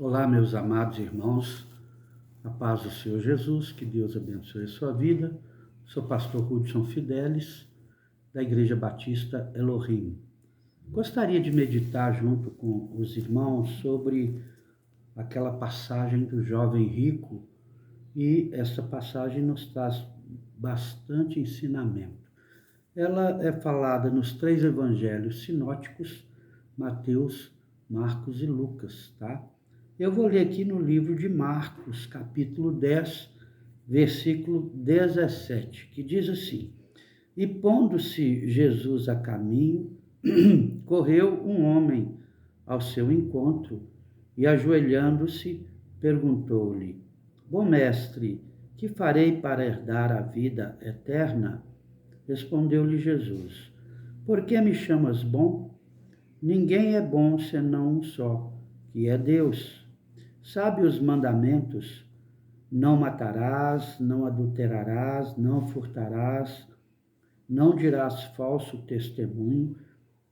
Olá, meus amados irmãos, a paz do Senhor Jesus, que Deus abençoe a sua vida. Sou pastor Hudson Fidelis, da Igreja Batista Elohim. Gostaria de meditar junto com os irmãos sobre aquela passagem do jovem rico, e essa passagem nos traz bastante ensinamento. Ela é falada nos 3 evangelhos sinóticos, Mateus, Marcos e Lucas, tá? Eu vou ler aqui no livro de Marcos, capítulo 10, versículo 17, que diz assim: E pondo-se Jesus a caminho, correu um homem ao seu encontro e, ajoelhando-se, perguntou-lhe: Bom mestre, que farei para herdar a vida eterna? Respondeu-lhe Jesus: Por que me chamas bom? Ninguém é bom senão um só, que é Deus. Sabe os mandamentos: não matarás, não adulterarás, não furtarás, não dirás falso testemunho,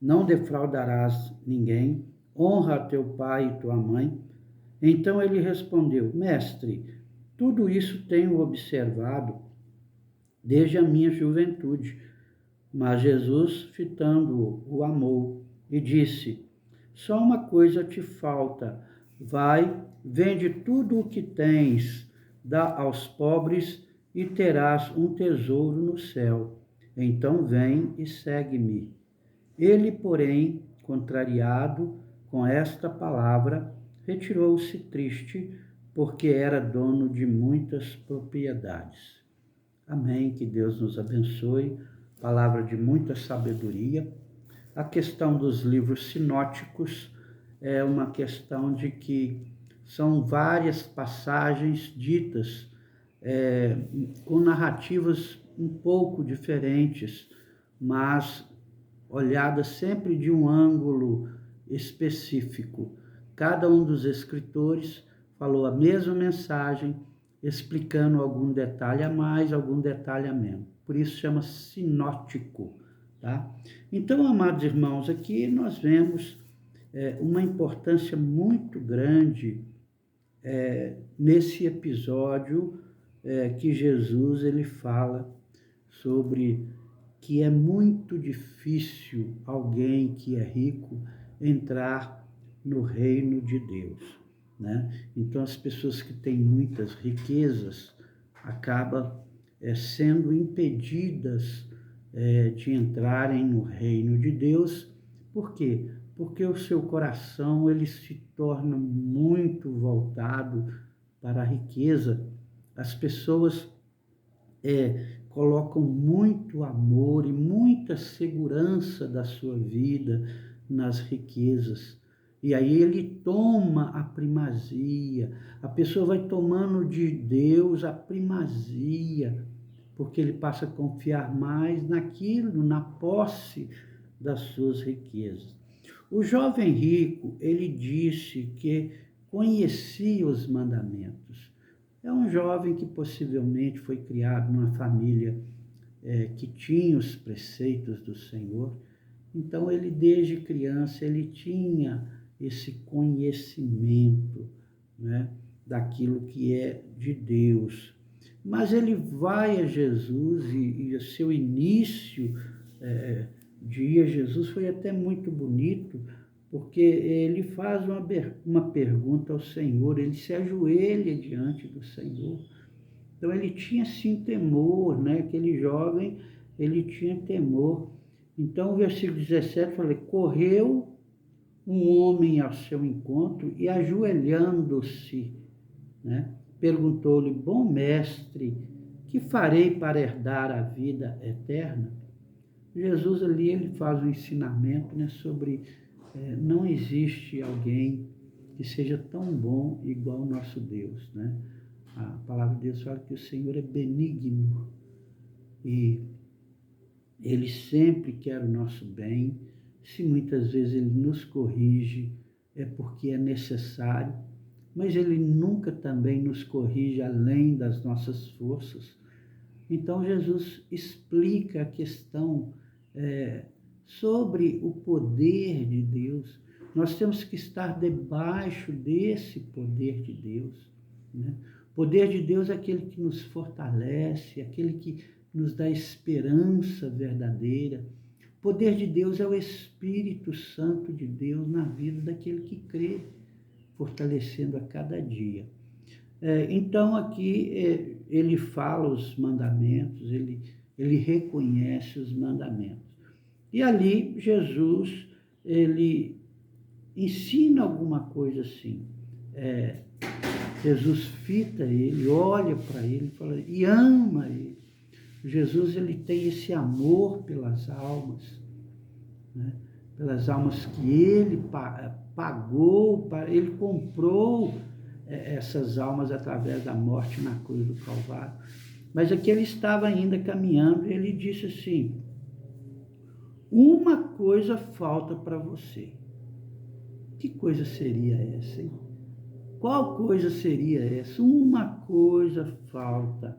não defraudarás ninguém, honra teu pai e tua mãe. Então ele respondeu: Mestre, tudo isso tenho observado desde a minha juventude. Mas Jesus, fitando-o, o amou e disse: Só uma coisa te falta. Vai, vende tudo o que tens, dá aos pobres e terás um tesouro no céu. Então vem e segue-me. Ele, porém, contrariado com esta palavra, retirou-se triste, porque era dono de muitas propriedades. Amém. Que Deus nos abençoe. Palavra de muita sabedoria. A questão dos livros sinóticos é uma questão de que são várias passagens ditas com narrativas um pouco diferentes, mas olhadas sempre de um ângulo específico. Cada um dos escritores falou a mesma mensagem, explicando algum detalhe a mais, algum detalhe a menos. Por isso chama sinótico, tá? Então, amados irmãos, aqui nós vemos uma importância muito grande nesse episódio que Jesus ele fala sobre que é muito difícil alguém que é rico entrar no reino de Deus, né? Então, as pessoas que têm muitas riquezas acabam sendo impedidas de entrarem no reino de Deus. Por quê? Porque o seu coração ele se torna muito voltado para a riqueza. As pessoas colocam muito amor e muita segurança da sua vida nas riquezas. E aí ele toma a primazia. A pessoa vai tomando de Deus a primazia, porque ele passa a confiar mais naquilo, na posse das suas riquezas. O jovem rico, ele disse que conhecia os mandamentos. É um jovem que possivelmente foi criado numa família que tinha os preceitos do Senhor. Então, ele desde criança, ele tinha esse conhecimento, né, daquilo que é de Deus. Mas ele vai a Jesus e o seu início de ir a Jesus foi até muito bonito, porque ele faz uma pergunta ao Senhor, ele se ajoelha diante do Senhor. Então ele tinha sim temor, né? Aquele jovem, ele tinha temor. Então o versículo 17 fala: correu um homem ao seu encontro e, ajoelhando-se, né, perguntou-lhe: bom mestre, que farei para herdar a vida eterna? Jesus ali ele faz um ensinamento, né, sobre não existe alguém que seja tão bom igual o nosso Deus, né? A palavra de Deus fala que o Senhor é benigno e ele sempre quer o nosso bem. Se muitas vezes ele nos corrige, é porque é necessário, mas ele nunca também nos corrige além das nossas forças. Então Jesus explica a questão sobre o poder de Deus, Nós temos que estar debaixo desse poder de Deus, né? O poder de Deus é aquele que nos fortalece, aquele que nos dá esperança verdadeira. O poder de Deus é o Espírito Santo de Deus na vida daquele que crê, fortalecendo a cada dia. Então aqui ele fala os mandamentos, ele reconhece os mandamentos. E ali Jesus, ele ensina alguma coisa assim. Jesus fita ele, olha para ele, fala, e ama ele. Jesus, ele tem esse amor pelas almas, né? Pelas almas que ele pagou, ele comprou essas almas através da morte na cruz do Calvário. Mas aqui ele estava ainda caminhando e ele disse assim, uma coisa falta para você. Que coisa seria essa, hein? Qual coisa seria essa? Uma coisa falta.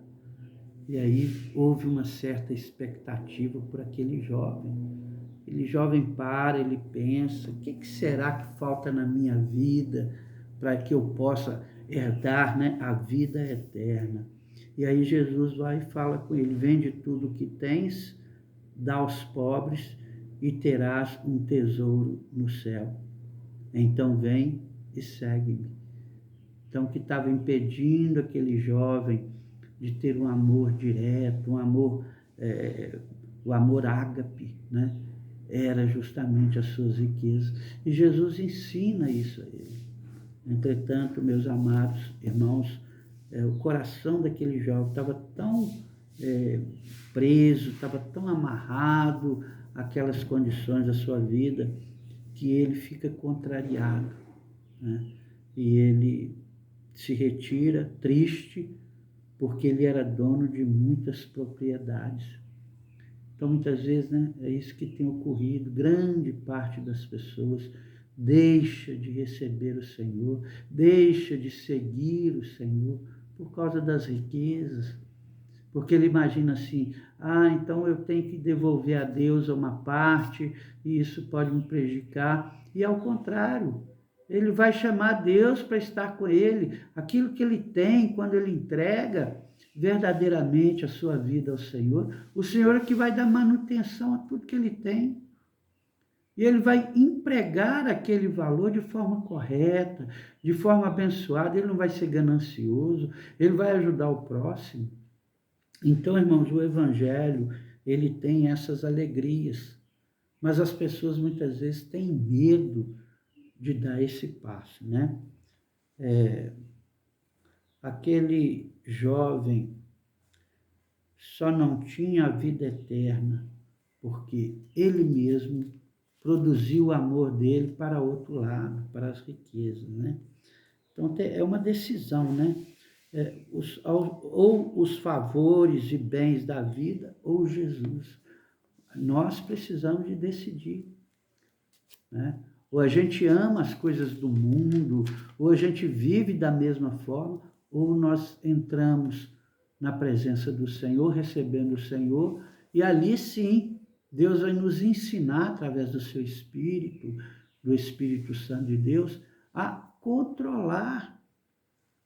E aí houve uma certa expectativa por aquele jovem. Aquele jovem para, ele pensa, o que será que falta na minha vida para que eu possa herdar, né, a vida eterna? E aí Jesus vai e fala com ele, vende tudo o que tens, dá aos pobres e terás um tesouro no céu. Então vem e segue-me. Então, o que estava impedindo aquele jovem de ter um amor direto, o amor ágape, né? Era justamente as suas riquezas. E Jesus ensina isso a ele. Entretanto, meus amados irmãos, o coração daquele jovem estava tão preso, estava tão amarrado àquelas condições da sua vida, que ele fica contrariado, né? E ele se retira triste, porque ele era dono de muitas propriedades. Então, muitas vezes, né, é isso que tem ocorrido. Grande parte das pessoas deixa de receber o Senhor, deixa de seguir o Senhor por causa das riquezas, porque ele imagina assim, então eu tenho que devolver a Deus uma parte e isso pode me prejudicar. E ao contrário, ele vai chamar Deus para estar com ele. Aquilo que ele tem, quando ele entrega verdadeiramente a sua vida ao Senhor, o Senhor é que vai dar manutenção a tudo que ele tem. E ele vai empregar aquele valor de forma correta, de forma abençoada. Ele não vai ser ganancioso, ele vai ajudar o próximo. Então, irmãos, o Evangelho, ele tem essas alegrias. Mas as pessoas muitas vezes têm medo de dar esse passo, né? Aquele jovem só não tinha a vida eterna porque ele mesmo produziu o amor dele para outro lado, para as riquezas, né? Então é uma decisão, né? Ou os favores e bens da vida ou Jesus. Nós precisamos de decidir, né? Ou a gente ama as coisas do mundo, ou a gente vive da mesma forma, ou nós entramos na presença do Senhor, recebendo o Senhor, e ali sim, Deus vai nos ensinar, através do seu Espírito, do Espírito Santo de Deus, a controlar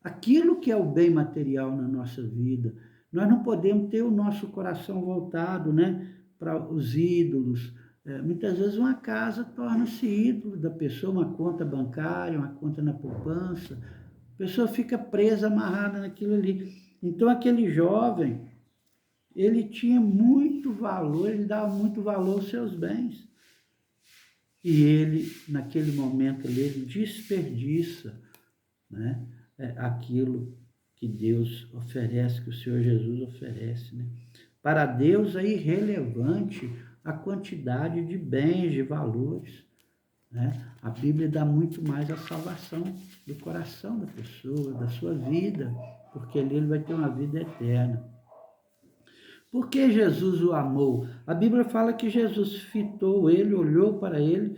aquilo que é o bem material na nossa vida. Nós não podemos ter o nosso coração voltado, né, para os ídolos. Muitas vezes uma casa torna-se ídolo da pessoa, uma conta bancária, uma conta na poupança. A pessoa fica presa, amarrada naquilo ali. Então aquele jovem, ele tinha muito valor, ele dava muito valor aos seus bens. E ele, naquele momento ali, ele desperdiça, né, aquilo que Deus oferece, que o Senhor Jesus oferece, né? Para Deus é irrelevante a quantidade de bens, de valores, né? A Bíblia dá muito mais a salvação do coração da pessoa, da sua vida, porque ali ele vai ter uma vida eterna. Por que Jesus o amou? A Bíblia fala que Jesus fitou ele, olhou para ele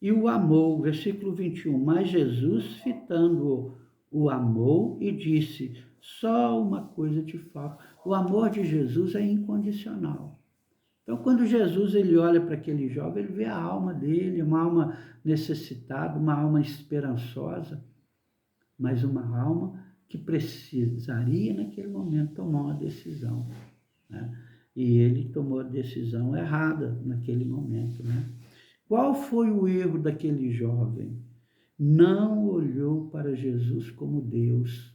e o amou. Versículo 21. Mas Jesus, fitando-o, o amou e disse, só uma coisa te falta. O amor de Jesus é incondicional. Então, quando Jesus ele olha para aquele jovem, ele vê a alma dele, uma alma necessitada, uma alma esperançosa, mas uma alma que precisaria, naquele momento, tomar uma decisão, né? E ele tomou a decisão errada naquele momento, né? Qual foi o erro daquele jovem? Não olhou para Jesus como Deus.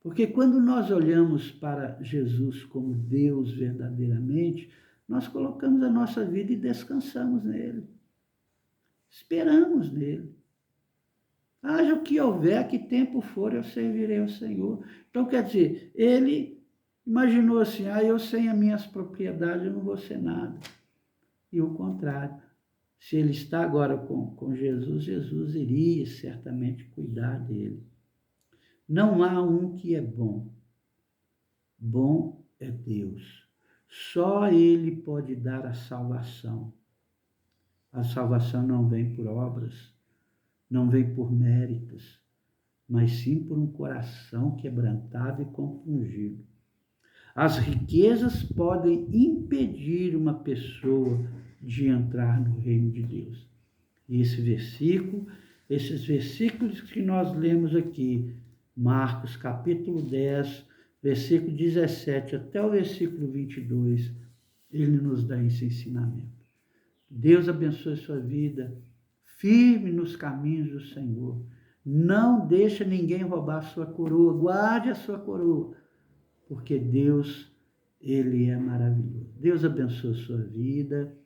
Porque quando nós olhamos para Jesus como Deus verdadeiramente, nós colocamos a nossa vida e descansamos nele. Esperamos nele. Haja o que houver, que tempo for, eu servirei ao Senhor. Então, quer dizer, ele imaginou assim, eu sem as minhas propriedades eu não vou ser nada. E o contrário. Se ele está agora com Jesus, Jesus iria certamente cuidar dele. Não há um que é bom. Bom é Deus. Só Ele pode dar a salvação. A salvação não vem por obras, não vem por méritos, mas sim por um coração quebrantado e compungido. As riquezas podem impedir uma pessoa de entrar no reino de Deus. E esses versículos que nós lemos aqui, Marcos capítulo 10, versículo 17 até o versículo 22, ele nos dá esse ensinamento. Deus abençoe sua vida, firme nos caminhos do Senhor. Não deixa ninguém roubar a sua coroa, guarde a sua coroa, porque Deus, Ele é maravilhoso. Deus abençoe sua vida,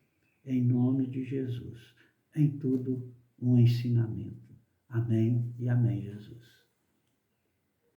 em nome de Jesus. Em tudo, um ensinamento. Amém e amém, Jesus.